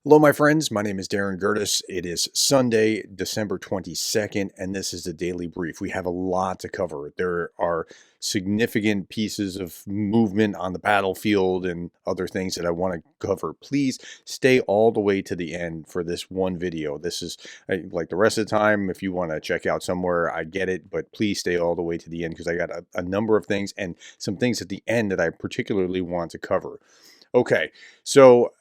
Hello, my friends. My name is Darren Gerdes. It is Sunday, December 22nd, and this is the Daily Brief. We have a lot to cover. There are significant pieces of movement on the battlefield and other things that I want to cover. Please stay all the way to the end for this one video. This is like the rest of the time. If you want to check out somewhere, I get it, but please stay all the way to the end because I got a number of things and some things at the end that I particularly want to cover. Okay, so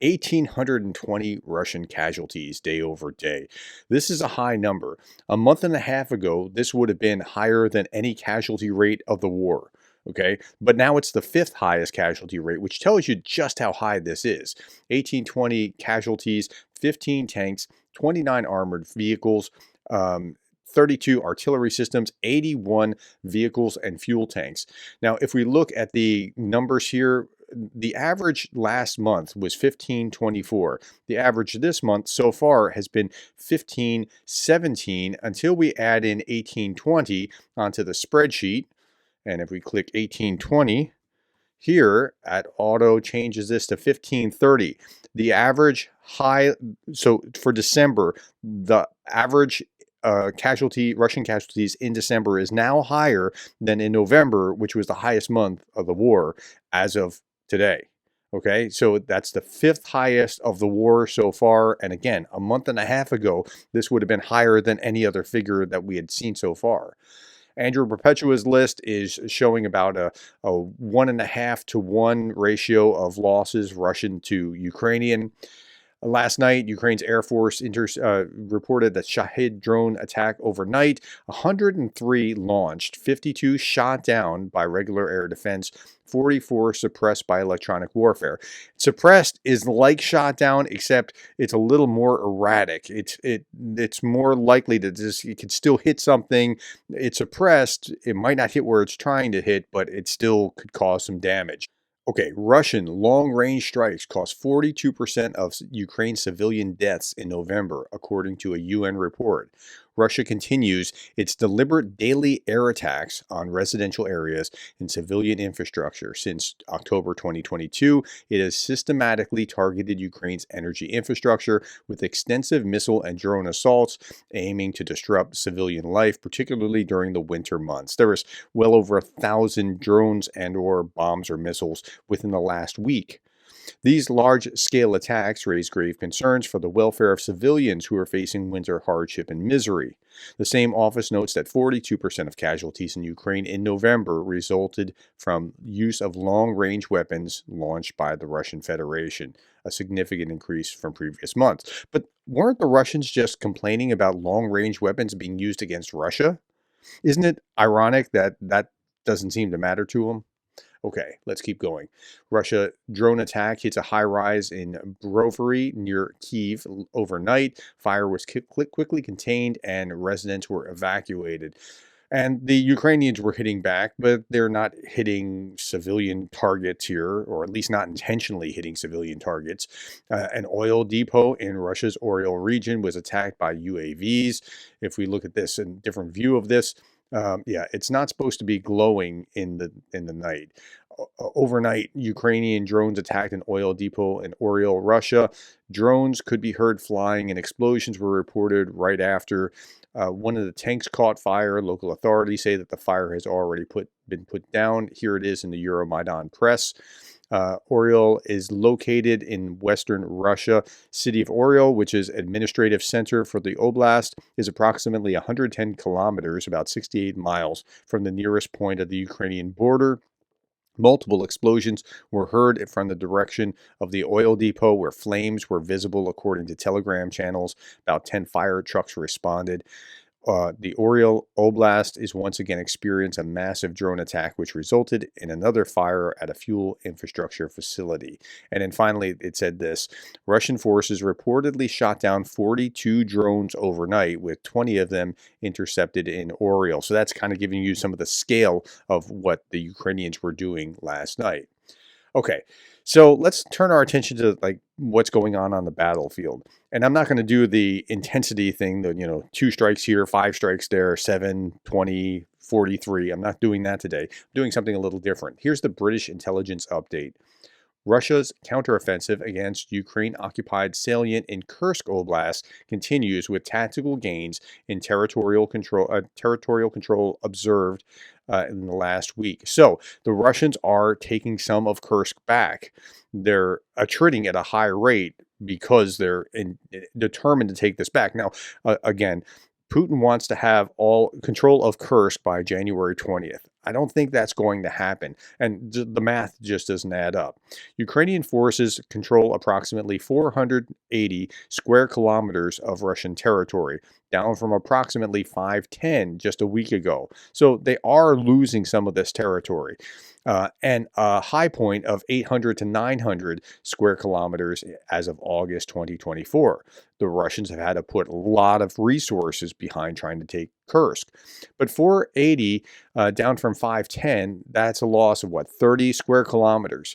1,820 Russian casualties day over day. This is a high number. A month and a half ago, this would have been higher than any casualty rate of the war. Okay, but now it's the fifth highest casualty rate, which tells you just how high this is. 1,820 casualties, 15 tanks, 29 armored vehicles, 32 artillery systems, 81 vehicles and fuel tanks. Now, if we look at the numbers here, the average last month was 1524. The average this month so far has been 1517 until we add in 1820 onto the spreadsheet. And if we click 1820 here at auto changes this to 1530. The average high, so for December, the average Russian casualties in December is now higher than in November, which was the highest month of the war as of today. Okay, so that's the fifth highest of the war so far. And again, a month and a half ago, this would have been higher than any other figure that we had seen so far. Andrew Perpetua's list is showing about a 1.5 to 1 ratio of losses Russian to Ukrainian. Last night, Ukraine's Air Force reported that Shahid drone attack overnight. 103 launched, 52 shot down by regular air defense, 44 suppressed by electronic warfare. Suppressed is like shot down, except it's a little more erratic. It's more likely to it could still hit something. It's suppressed. It might not hit where it's trying to hit, but it still could cause some damage. Okay, Russian long-range strikes cost 42% of Ukraine's civilian deaths in November, according to a UN report. Russia continues its deliberate daily air attacks on residential areas and civilian infrastructure. Since October 2022, it has systematically targeted Ukraine's energy infrastructure with extensive missile and drone assaults, aiming to disrupt civilian life, particularly during the winter months. There was well over 1,000 drones and/or bombs or missiles within the last week. These large-scale attacks raise grave concerns for the welfare of civilians who are facing winter hardship and misery. The same office notes that 42% of casualties in Ukraine in November resulted from use of long-range weapons launched by the Russian Federation, a significant increase from previous months. But weren't the Russians just complaining about long-range weapons being used against Russia? Isn't it ironic that that doesn't seem to matter to them? Okay, let's keep going. Russia drone attack hits a high-rise in Brovary near Kyiv overnight. Fire was quickly contained and residents were evacuated. And the Ukrainians were hitting back, but they're not hitting civilian targets here, or at least not intentionally hitting civilian targets. An oil depot in Russia's Orel region was attacked by UAVs. If we look at this in a different view of this, yeah, it's not supposed to be glowing in the night. Overnight, Ukrainian drones attacked an oil depot in Orel, Russia. Drones could be heard flying, and explosions were reported right after. One of the tanks caught fire. Local authorities say that the fire has already been put down. Here it is in the Euromaidan press. Orel is located in western Russia. City of Orel, which is administrative center for the oblast, is approximately 110 kilometers, about 68 miles from the nearest point of the Ukrainian border. Multiple explosions were heard from the direction of the oil depot, where flames were visible, according to Telegram channels. About 10 fire trucks responded. The Orel Oblast is once again experienced a massive drone attack, which resulted in another fire at a fuel infrastructure facility. And then finally, it said this: Russian forces reportedly shot down 42 drones overnight, with 20 of them intercepted in Orel. So that's kind of giving you some of the scale of what the Ukrainians were doing last night. Okay, so let's turn our attention to like what's going on the battlefield. And I'm not going to do the intensity thing, the 2 strikes here, 5 strikes there, 7, 20, 43. I'm not doing that today. I'm doing something a little different. Here's the British intelligence update. Russia's counteroffensive against Ukraine-occupied salient in Kursk Oblast continues with tactical gains in territorial control observed in the last week. So the Russians are taking some of Kursk back. They're attriting at a high rate because they're determined to take this back. Now, again, Putin wants to have all control of Kursk by January 20th. I don't think that's going to happen, and the math just doesn't add up. Ukrainian forces control approximately 480 square kilometers of Russian territory, down from approximately 510 just a week ago. So they are losing some of this territory. And a high point of 800 to 900 square kilometers as of August 2024. The Russians have had to put a lot of resources behind trying to take Kursk. But 480 down from 510, that's a loss of what, 30 square kilometers.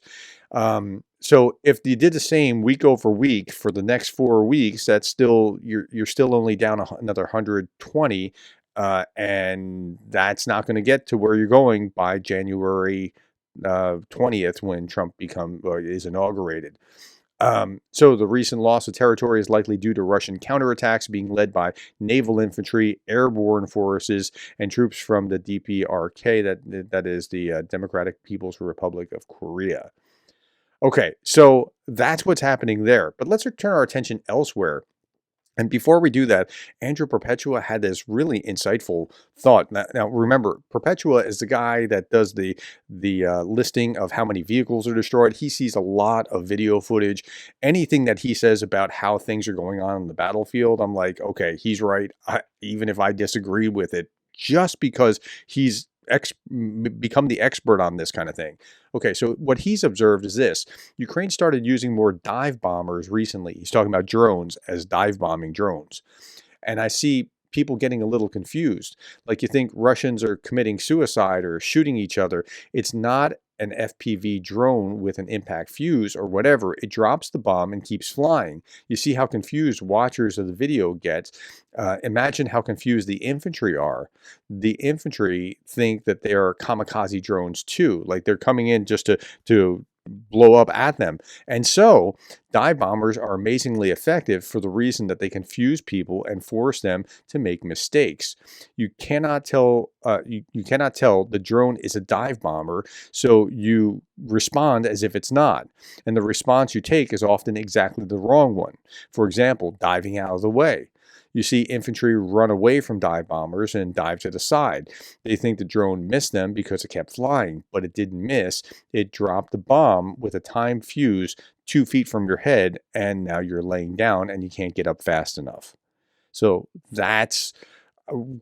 So if you did the same week over week for the next 4 weeks, that's still, you're still only down another 120. And that's not going to get to where you're going by January 20th when Trump is inaugurated. So the recent loss of territory is likely due to Russian counterattacks being led by naval infantry, airborne forces, and troops from the DPRK, that is the Democratic People's Republic of Korea. Okay, so that's what's happening there. But let's turn our attention elsewhere. And before we do that, Andrew Perpetua had this really insightful thought. Now remember, Perpetua is the guy that does the listing of how many vehicles are destroyed. He sees a lot of video footage. Anything that he says about how things are going on the battlefield, I'm like, okay, he's right. Even if I disagree with it, just because he's become the expert on this kind of thing. Okay, so what he's observed is this. Ukraine started using more dive bombers recently. He's talking about drones as dive bombing drones. And I see people getting a little confused. Like you think Russians are committing suicide or shooting each other. It's not an FPV drone with an impact fuse or whatever. It drops the bomb and keeps flying. You see how confused watchers of the video get. Imagine how confused the infantry are. The infantry think that they are kamikaze drones too. Like they're coming in just to blow up at them. And so dive bombers are amazingly effective for the reason that they confuse people and force them to make mistakes. You cannot tell you cannot tell the drone is a dive bomber, so you respond as if it's not. And the response you take is often exactly the wrong one. For example, diving out of the way. You see infantry run away from dive bombers and dive to the side. They think the drone missed them because it kept flying, but it didn't miss. It dropped the bomb with a timed fuse 2 feet from your head, and now you're laying down and you can't get up fast enough. So that's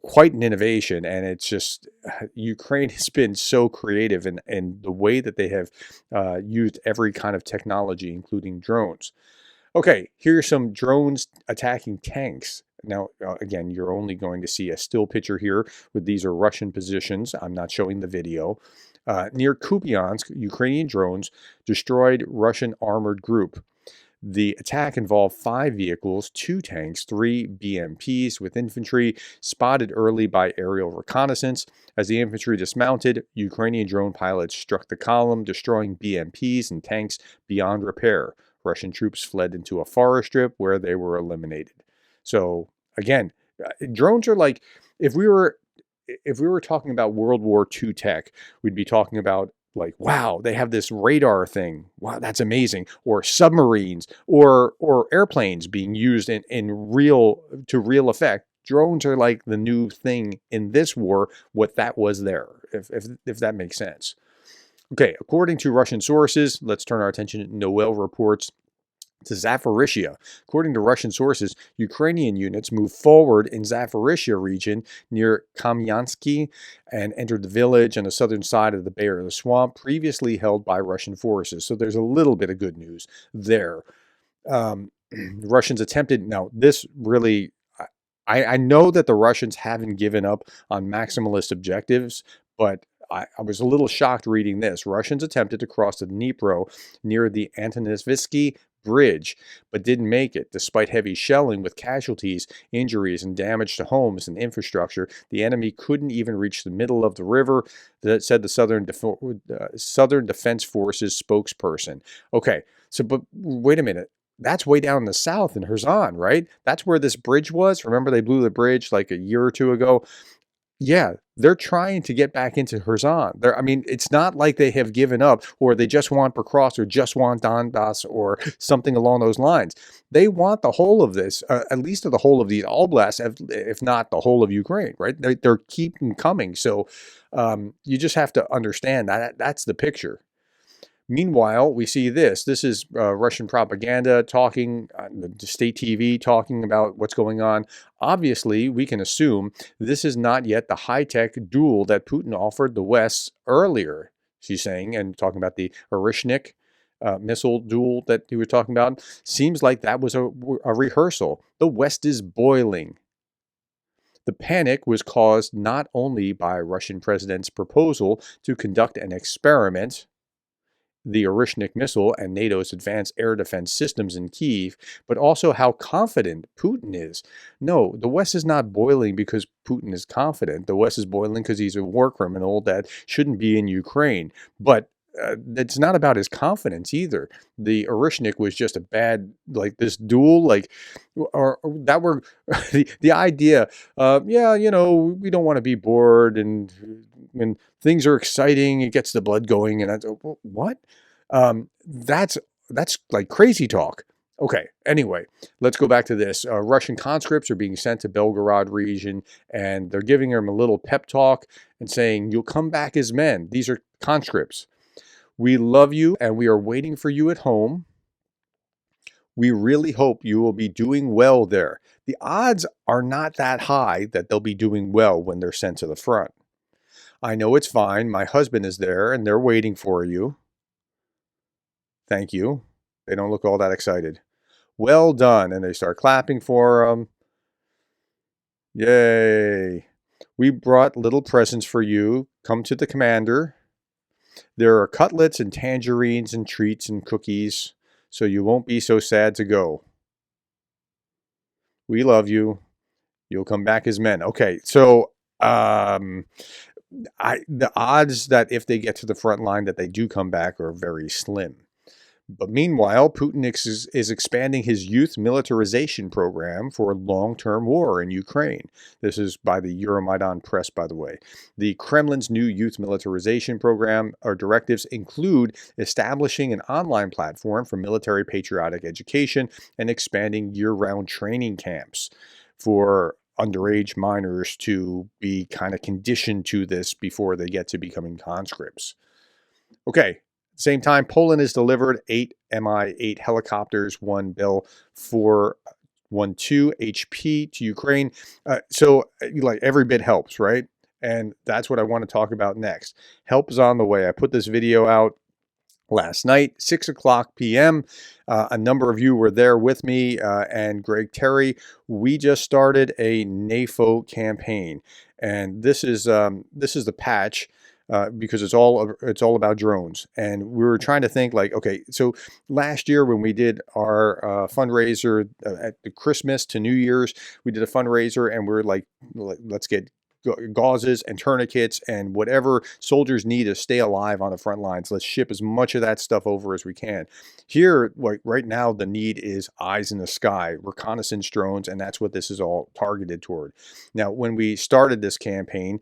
quite an innovation, and it's just Ukraine has been so creative in the way that they have used every kind of technology, including drones. Okay, here are some drones attacking tanks. Now, again, you're only going to see a still picture here, with these are Russian positions. I'm not showing the video. Near Kupiansk, Ukrainian drones destroyed Russian armored group. The attack involved 5 vehicles, 2 tanks, 3 BMPs with infantry, spotted early by aerial reconnaissance. As the infantry dismounted, Ukrainian drone pilots struck the column, destroying BMPs and tanks beyond repair. Russian troops fled into a forest strip where they were eliminated. So again, drones are like, if we were talking about World War II tech, we'd be talking about like, wow, they have this radar thing. Wow, that's amazing. Or submarines or airplanes being used in real effect. Drones are like the new thing in this war, what that was there, if that makes sense. Okay, according to Russian sources, let's turn our attention to Noel reports to Zaporizhia. According to Russian sources, Ukrainian units moved forward in Zaporizhia region near Kamyansky and entered the village on the southern side of the Bay or the swamp, previously held by Russian forces. So there's a little bit of good news there. Russians attempted, now this really, I know that the Russians haven't given up on maximalist objectives, but I was a little shocked reading this. Russians attempted to cross the Dnipro near the Antonovsky bridge, but didn't make it. Despite heavy shelling with casualties, injuries, and damage to homes and infrastructure, the enemy couldn't even reach the middle of the river, that said the Southern Defense Forces spokesperson. Okay, so but wait a minute. That's way down in the south in Kherson, right? That's where this bridge was. Remember they blew the bridge like a year or two ago? Yeah, they're trying to get back into Kherson. I mean, it's not like they have given up or they just want Pokrovsk or just want Donbass or something along those lines. They want the whole of this, at least the whole of these oblasts, if not the whole of Ukraine, right? They're keeping coming. So you just have to understand that that's the picture. Meanwhile, we see this. This is Russian propaganda talking, the state TV talking about what's going on. Obviously, we can assume this is not yet the high-tech duel that Putin offered the West earlier, she's saying, and talking about the Orishnik missile duel that he was talking about. Seems like that was a rehearsal. The West is boiling. The panic was caused not only by Russian president's proposal to conduct an experiment, the Orishnik missile and NATO's advanced air defense systems in Kyiv, but also how confident Putin is. No, the West is not boiling because Putin is confident. The West is boiling because he's a war criminal that shouldn't be in Ukraine. But it's not about his confidence either. The Orishnik was just a bad, like this duel, like, or that were the idea. Yeah, you know, we don't want to be bored, and when things are exciting, it gets the blood going. And what? That's like crazy talk. Okay, anyway, let's go back to this. Russian conscripts are being sent to Belgorod region, and they're giving them a little pep talk and saying, you'll come back as men. These are conscripts. We love you, and we are waiting for you at home. We really hope you will be doing well there. The odds are not that high that they'll be doing well when they're sent to the front. I know it's fine. My husband is there, and they're waiting for you. Thank you. They don't look all that excited. Well done. And they start clapping for them. Yay. We brought little presents for you. Come to the commander. There are cutlets and tangerines and treats and cookies, so you won't be so sad to go. We love you. You'll come back as men. Okay, so the odds that if they get to the front line that they do come back are very slim. But meanwhile, Putin is expanding his youth militarization program for long-term war in Ukraine. This is by the Euromaidan Press, by the way. The Kremlin's new youth militarization program or directives include establishing an online platform for military patriotic education and expanding year-round training camps for underage minors to be kind of conditioned to this before they get to becoming conscripts. Okay. Same time, Poland has delivered 8 Mi-8 helicopters, 1 Bell 412 HP to Ukraine. So like every bit helps, right? And that's what I want to talk about next. Help is on the way. I put this video out last night, 6 o'clock p.m. A number of you were there with me and Greg Terry. We just started a NAFO campaign, and this is the patch. Because it's all about drones, and we were trying to think like, okay, so last year when we did our fundraiser at the Christmas to New Year's, we did a fundraiser, and we were like, let's get gauzes and tourniquets and whatever soldiers need to stay alive on the front lines. Let's ship as much of that stuff over as we can. Here, like right now, the need is eyes in the sky, reconnaissance drones, and that's what this is all targeted toward. Now, when we started this campaign,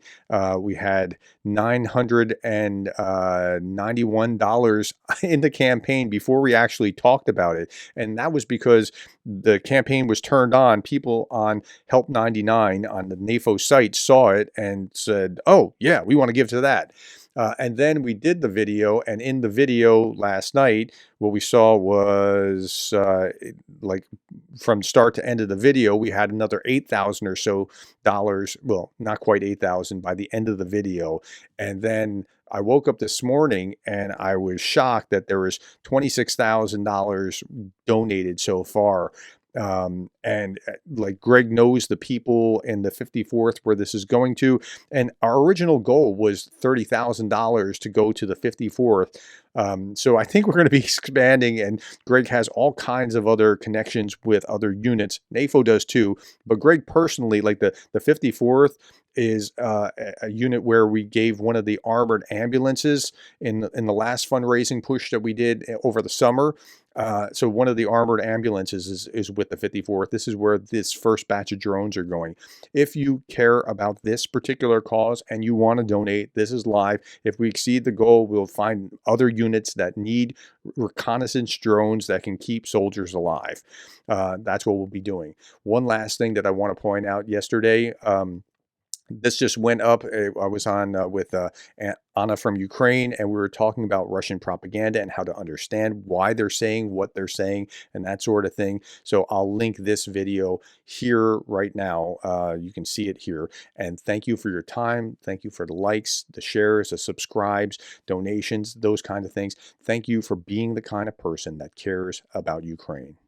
we had $991 in the campaign before we actually talked about it, and that was because the campaign was turned on. People on Help 99 on the NAFO site saw it and said, oh yeah, we want to give to that. And then we did the video, and in the video last night, what we saw was like from start to end of the video, we had another $8,000 or so dollars. Well, not quite 8,000 by the end of the video. And then I woke up this morning and I was shocked that there was $26,000 donated so far. Like Greg knows the people in the 54th where this is going to. And our original goal was $30,000 to go to the 54th. So I think we're going to be expanding, and Greg has all kinds of other connections with other units. NAFO does too, but Greg personally, like the 54th is a unit where we gave one of the armored ambulances in the last fundraising push that we did over the summer. So one of the armored ambulances is with the 54th. This is where this first batch of drones are going. If you care about this particular cause and you want to donate, this is live. If we exceed the goal, we'll find other units that need reconnaissance drones that can keep soldiers alive. That's what we'll be doing. One last thing that I want to point out yesterday, this just went up. I was on with Anna from Ukraine, and we were talking about Russian propaganda and how to understand why they're saying what they're saying and that sort of thing. So I'll link this video here right now. You can see it here. And thank you for your time. Thank you for the likes, the shares, the subscribes, donations, those kind of things. Thank you for being the kind of person that cares about Ukraine.